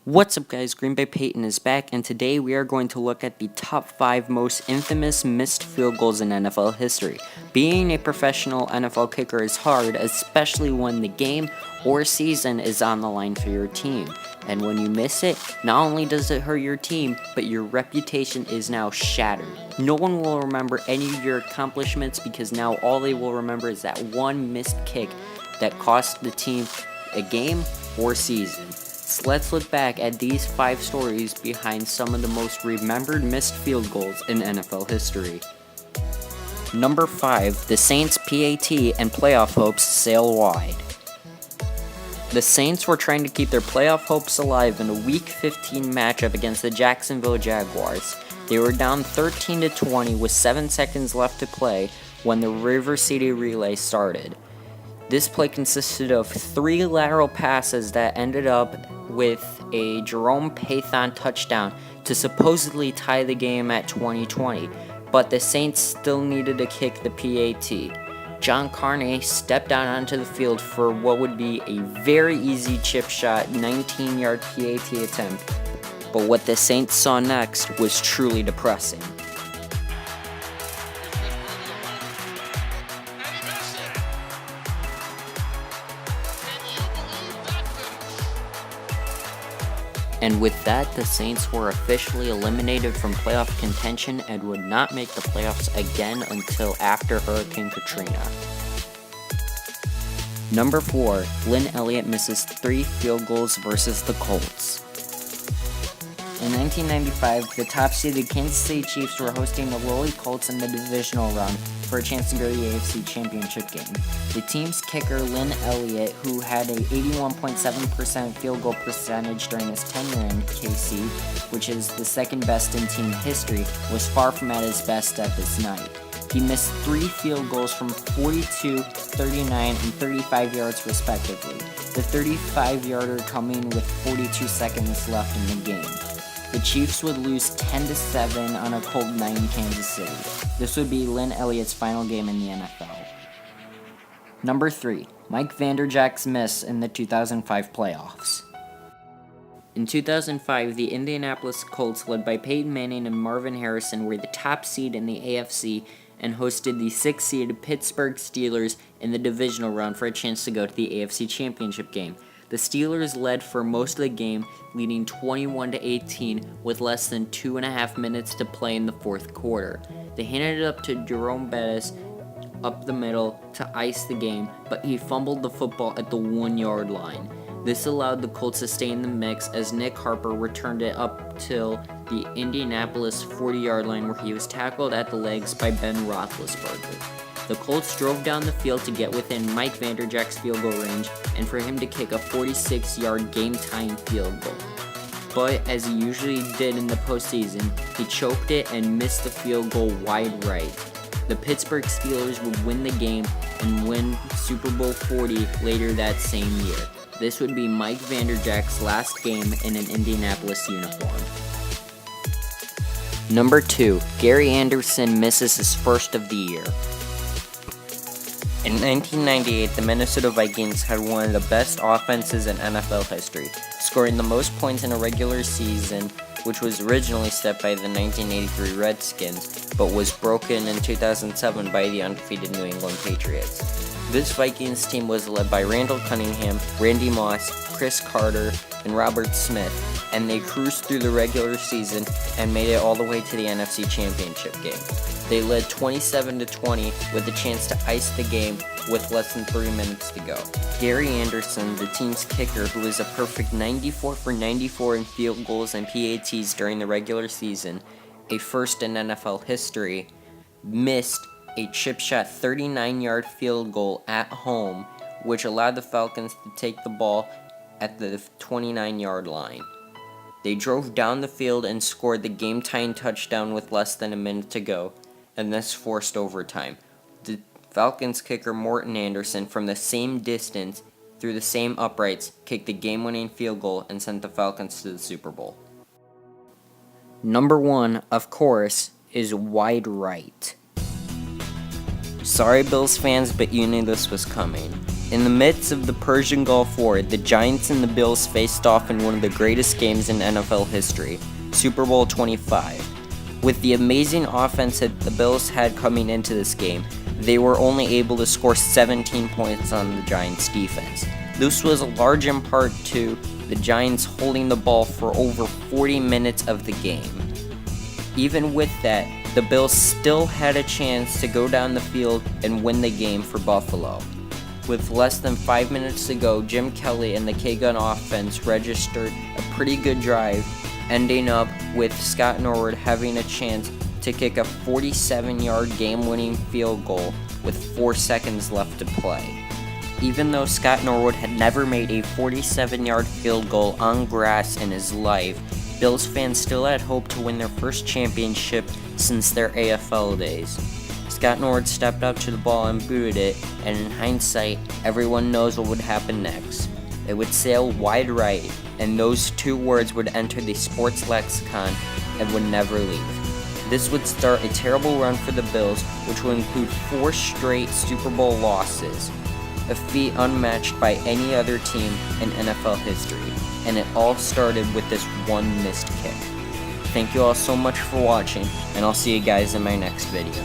What's up guys, Green Bay Peyton is back, and today we are going to look at the top 5 most infamous missed field goals in NFL history. Being a professional NFL kicker is hard, especially when the game or season is on the line for your team. And when you miss it, not only does it hurt your team, but your reputation is now shattered. No one will remember any of your accomplishments because now all they will remember is that one missed kick that cost the team a game or season. So let's look back at these 5 stories behind some of the most remembered missed field goals in NFL history. Number 5, the Saints' PAT and playoff hopes sail wide. The Saints were trying to keep their playoff hopes alive in a Week 15 matchup against the Jacksonville Jaguars. They were down 13-20 with 7 seconds left to play when the River City relay started. This play consisted of 3 lateral passes that ended up with a Jerome Pathon touchdown to supposedly tie the game at 20-20, but the Saints still needed to kick the PAT. John Carney stepped out onto the field for what would be a very easy chip shot 19-yard PAT attempt, but what the Saints saw next was truly depressing. And with that, the Saints were officially eliminated from playoff contention and would not make the playoffs again until after Hurricane Katrina. Number 4, Lynn Elliott misses 3 field goals versus the Colts. In 1995, the top-seeded Kansas City Chiefs were hosting the lowly Colts in the divisional round for a chance to go to the AFC Championship game. The team's kicker, Lynn Elliott, who had a 81.7% field goal percentage during his tenure in KC, which is the second best in team history, was far from at his best at this night. He missed 3 field goals from 42, 39, and 35 yards respectively, the 35-yarder coming with 42 seconds left in the game. The Chiefs would lose 10-7 on a cold night in Kansas City. This would be Lynn Elliott's final game in the NFL. Number 3, Mike Vanderjagt's miss in the 2005 playoffs. In 2005, the Indianapolis Colts, led by Peyton Manning and Marvin Harrison, were the top seed in the AFC and hosted the 6th-seeded Pittsburgh Steelers in the divisional round for a chance to go to the AFC Championship game. The Steelers led for most of the game, leading 21-18 with less than 2.5 minutes to play in the fourth quarter. They handed it up to Jerome Bettis up the middle to ice the game, but he fumbled the football at the 1-yard line. This allowed the Colts to stay in the mix as Nick Harper returned it up till the Indianapolis 40-yard line where he was tackled at the legs by Ben Roethlisberger. The Colts drove down the field to get within Mike Vanderjagt's field goal range and for him to kick a 46-yard game-tying field goal. But as he usually did in the postseason, he choked it and missed the field goal wide right. The Pittsburgh Steelers would win the game and win Super Bowl 40 later that same year. This would be Mike Vanderjagt's last game in an Indianapolis uniform. Number 2, Gary Andersen misses his first of the year. In 1998, the Minnesota Vikings had one of the best offenses in NFL history, scoring the most points in a regular season, which was originally set by the 1983 Redskins, but was broken in 2007 by the undefeated New England Patriots. This Vikings team was led by Randall Cunningham, Randy Moss, Chris Carter, and Robert Smith, and they cruised through the regular season and made it all the way to the NFC Championship game. They led 27-20 with a chance to ice the game with less than 3 minutes to go. Gary Andersen, the team's kicker, who was a perfect 94 for 94 in field goals and PATs during the regular season, a first in NFL history, missed a chip shot 39-yard field goal at home, which allowed the Falcons to take the ball at the 29-yard line. They drove down the field and scored the game-tying touchdown with less than a minute to go, and this forced overtime. The Falcons kicker Morton Andersen, from the same distance through the same uprights, kicked the game-winning field goal and sent the Falcons to the Super Bowl. Number 1, of course, is wide right. Sorry, Bills fans, but you knew this was coming. In the midst of the Persian Gulf War, the Giants and the Bills faced off in one of the greatest games in NFL history, Super Bowl 25. With the amazing offense that the Bills had coming into this game, they were only able to score 17 points on the Giants' defense. This was large in part to the Giants holding the ball for over 40 minutes of the game. Even with that, the Bills still had a chance to go down the field and win the game for Buffalo. With less than 5 minutes to go, Jim Kelly and the K-Gun offense registered a pretty good drive, ending up with Scott Norwood having a chance to kick a 47-yard game-winning field goal with 4 seconds left to play. Even though Scott Norwood had never made a 47-yard field goal on grass in his life, Bills fans still had hope to win their first championship since their AFL days. Scott Norwood stepped up to the ball and booted it, and in hindsight, everyone knows what would happen next. It would sail wide right, and those 2 words would enter the sports lexicon and would never leave. This would start a terrible run for the Bills, which would include 4 straight Super Bowl losses, a feat unmatched by any other team in NFL history, and it all started with this one missed kick. Thank you all so much for watching, and I'll see you guys in my next video.